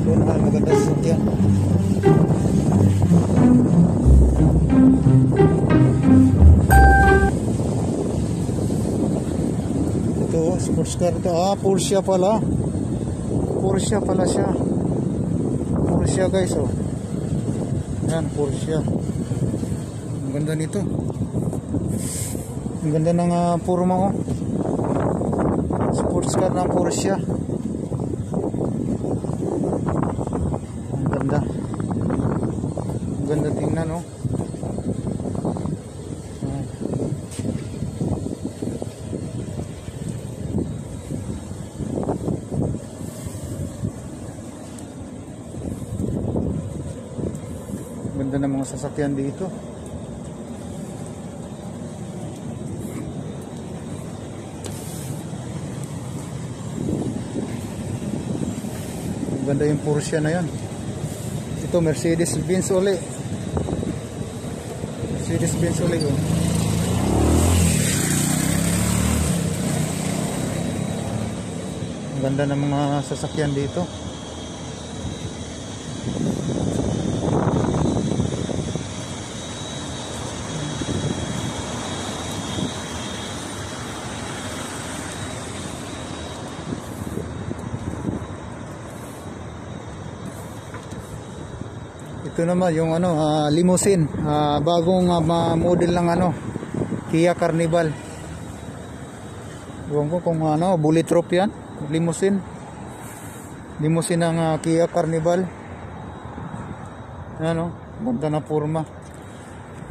Doon na maganda sa sasakyan. Ito, sports car ito. Ah, Porsche pala. Porsche pala siya. Porsche guys, oh. Yan, Porsche. Ang ganda nito. Ang ganda ng forma, oh. Sports car ng Porsche. Ang ganda. Ang ganda tingnan, oh. Ganda ng mga sasakyan dito. Ganda yung Porsche na yan. Ito Mercedes-Benz ulit. Mercedes-Benz ulit, oh. Ganda ng mga sasakyan dito. Ito naman yung limousine, bagong model ng Kia Carnival. Ewan ko kung bulletproof yan, limousine ng Kia Carnival. Ano, ganda na forma.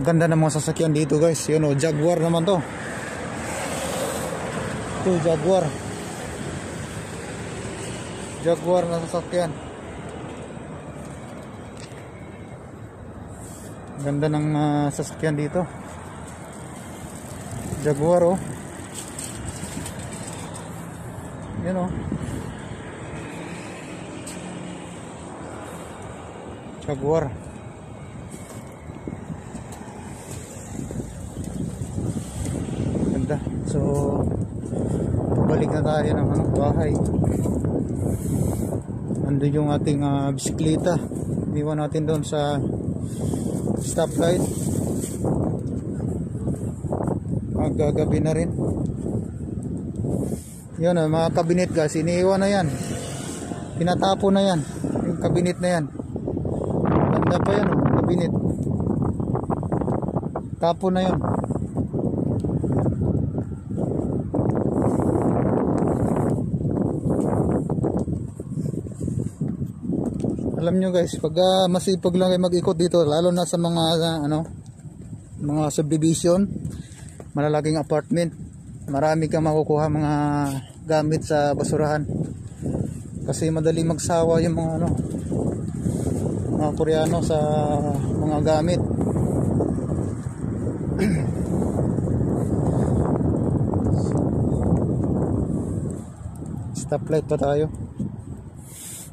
Ganda ng mga sasakyan dito guys. Yun, Jaguar naman to. Ito Jaguar na sasakyan. Ganda ng sasakyan dito. Jaguar, oh. Yan, oh. Jaguar. Ganda. So balik na tayo ng bahay. Andun yung ating bisikleta. Iniwan natin doon sa stoplight. Magagabi na rin. Yun, mga kabinet guys, iniiwan na yan. Pinatapo na yan. Yung kabinet na yan. Ganda pa yan, oh, kabinet. Tapo na yan. Alam nyo guys, pag masipag lang kayo mag-ikot dito, lalo na sa mga mga subdivision, malalaking apartment, marami kang makukuha mga gamit sa basurahan. Kasi madali magsawa yung mga mga Koreano sa mga gamit. Stoplight pa tayo.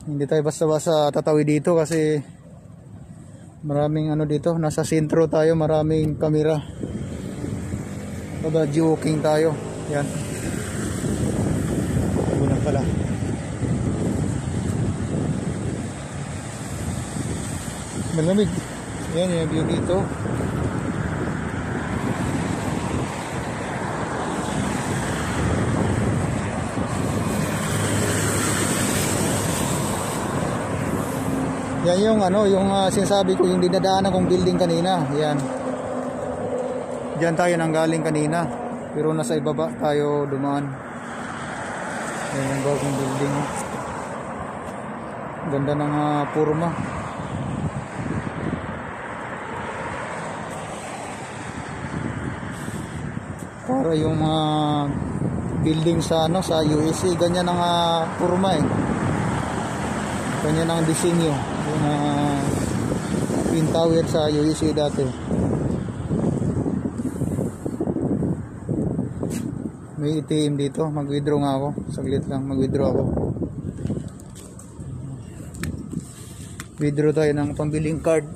Hindi tayo basta-basta tatawid dito kasi maraming dito, nasa sentro tayo, maraming kamera. Baga joking tayo. Yan. Una pala. Malamig. Yan yung view dito. Yan yung yung sinasabi ko, yung dinadaanan kong building kanina. Yan. Diyan tayo nanggaling kanina. Pero nasa ibaba tayo dumaan. Yan yung bagong building. Ganda ng forma. Para yung building sa sa USA, ganyan ang forma eh. Ganyan ang disenyo. Yung Twin Tower sa USA dati. May ATM dito. Mag-withdraw nga ako. Saglit lang, mag-withdraw ako. Withdraw tayo ng pambiling card.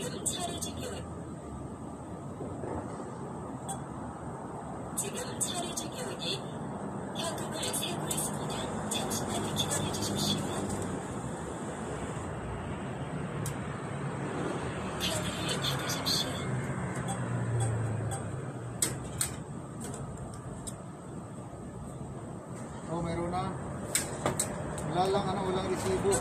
Oh, meron na. Wala lang, walang resibo.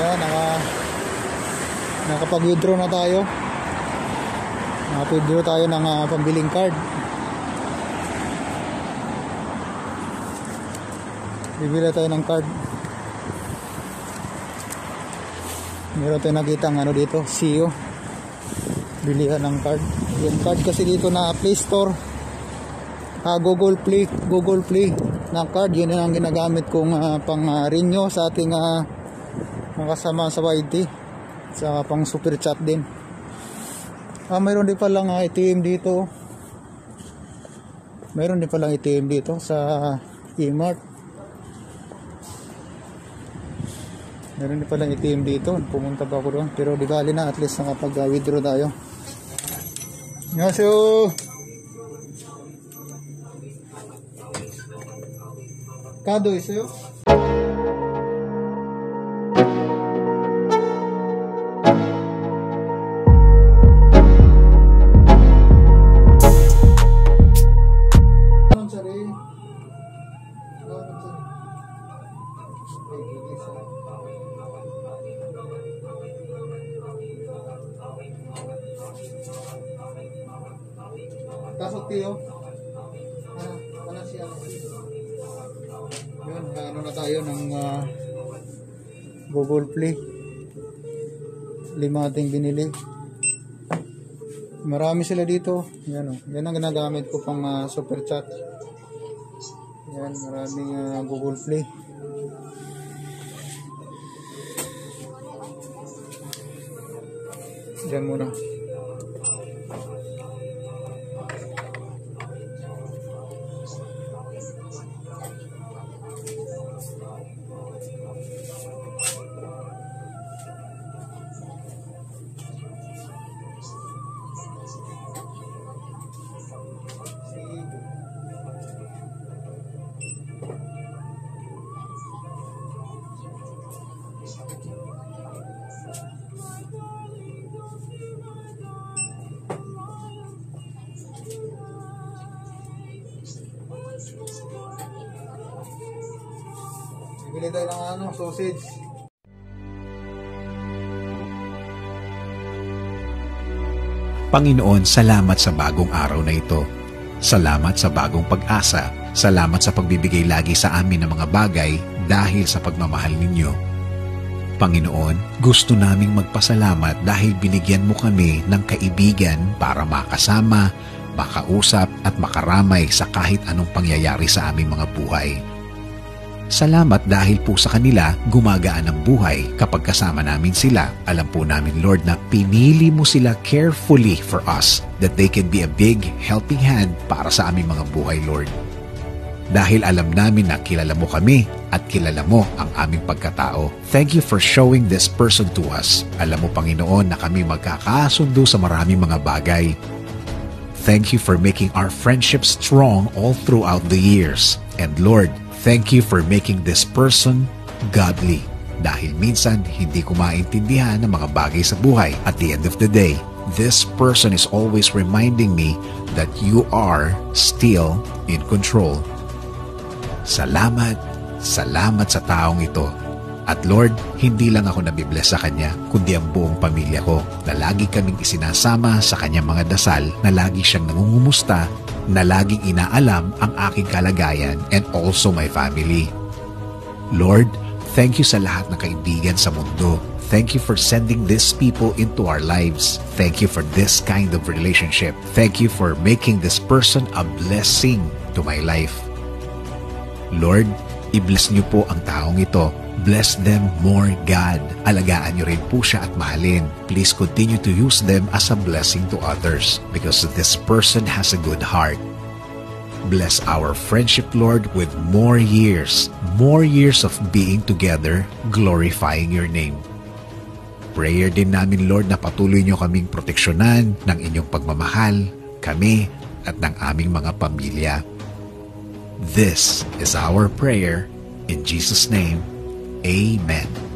Yan, nakapag-withdraw na tayo. Nakapag-withdraw tayo ng pambiling card. Bibili tayo ng card. Meron tayo nakita ng dito, CEO. Bilihan ng card. Yung card kasi dito na Play Store, Google Play na card. Yun ang ginagamit kong pang renew sa ating mga kasama sa YT, sa pang super chat din. Mayroon din palang ATM dito. Mayroon din palang ATM dito sa E-Mart. Meron din palang ATM dito. Pumunta pa ako doon, pero di bali na, at least nakapag-withdraw tayo. Ngaso Kado iso. Tasok tiyo. Ano siya? Yun, na tayo ng Google Play. 5 ating binili. Marami sila dito. Yan, yan ang ginagamit ko pang super chat. Yan, maraming Google Play. Diyan muna. Bili tayo ng sausage. Panginoon, salamat sa bagong araw na ito. Salamat sa bagong pag-asa. Salamat sa pagbibigay lagi sa amin ng mga bagay dahil sa pagmamahal ninyo. Panginoon, gusto naming magpasalamat dahil binigyan mo kami ng kaibigan para makasama, makausap at makaramay sa kahit anong pangyayari sa aming mga buhay. Salamat dahil po sa kanila gumagaan ang buhay kapag kasama namin sila. Alam po namin, Lord, na pinili mo sila carefully for us that they can be a big helping hand para sa aming mga buhay, Lord. Dahil alam namin na kilala mo kami at kilala mo ang aming pagkatao. Thank you for showing this person to us. Alam mo, Panginoon, na kami magkakasundo sa maraming mga bagay. Thank you for making our friendship strong all throughout the years. And Lord, thank you for making this person godly. Dahil minsan, hindi ko maintindihan ng mga bagay sa buhay. At the end of the day, this person is always reminding me that you are still in control. Salamat, salamat sa taong ito. At Lord, hindi lang ako nabibless sa Kanya, kundi ang buong pamilya ko, na lagi kaming isinasama sa Kanyang mga dasal, na lagi siyang nangungumusta, na laging inaalam ang aking kalagayan and also my family. Lord, thank you sa lahat ng kaibigan sa mundo. Thank you for sending these people into our lives. Thank you for this kind of relationship. Thank you for making this person a blessing to my life. Lord, I-bless niyo po ang taong ito. Bless them more, God. Alagaan niyo rin po siya at mahalin. Please continue to use them as a blessing to others because this person has a good heart. Bless our friendship, Lord, with more years of being together, glorifying your name. Prayer din namin, Lord, na patuloy niyo kaming proteksyonan ng inyong pagmamahal, kami at ng aming mga pamilya. This is our prayer. In Jesus' name, Amen.